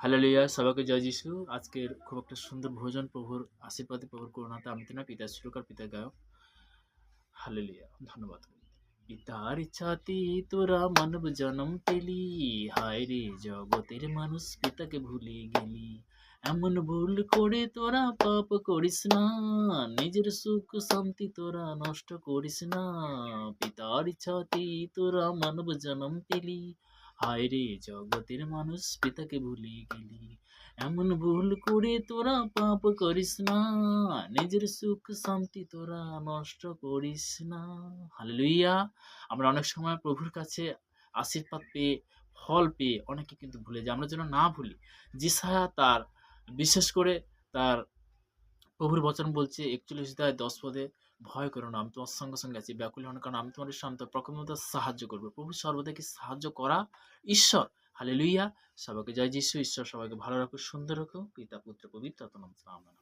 Hallelujah! সবাইকে জয় যিশু। আজকের খুব একটা সুন্দর ভোজন প্রভুর আশীর্বাদে, প্রভুর করুণাতে আমি তো না পিতা সুরকার, পিতা গায়ক। হালেলুয়া! ধন্যবাদ। পিতার ইচ্ছাতে তোরা মানব জনম পেলি, হায় রে জগতের মানুষ পিতাকে ভুলে গেলি। এমন ভুল করে তোরা পাপ করিস না, নিজের সুখ শান্তি তোরা নষ্ট করিস না। পিতার ইচ্ছাতে তোরা মানব জনম পেলি, হায় রে জগতের মানুষ পিতাকে ভুলে গেলি। এমন ভুল করে তোরা পাপ করিস না, নিজের সুখ শান্তি তোরা নষ্ট করিস না। হালেলুইয়া! আমরা অনেক সময় প্রভুর কাছে আশীর্বাদ পেয়ে, ফল পেয়ে অনেকে কিন্তু ভুলে যাই। আমরা যেন না ভুলি। যিশায়া তার বিশেষ করে তার প্রভুর বচন বলছে ৪১ অধ্যায় ১০ পদে, ভয় করো না, আমি তোমার সঙ্গে সঙ্গে আছি, ব্যাকুল হও না, কারণ আমি তোমাদের শান্ত প্রকারমত সাহায্য করবো। প্রভু সর্বদা কি সাহায্য করা ঈশ্বর। হালেলুইয়া! সবাইকে জয় যিশু। ঈশ্বর সবাইকে ভালো রাখুক, সুন্দর রাখুক। পিতা পুত্র পবিত্র আত্মার নামে আমেন।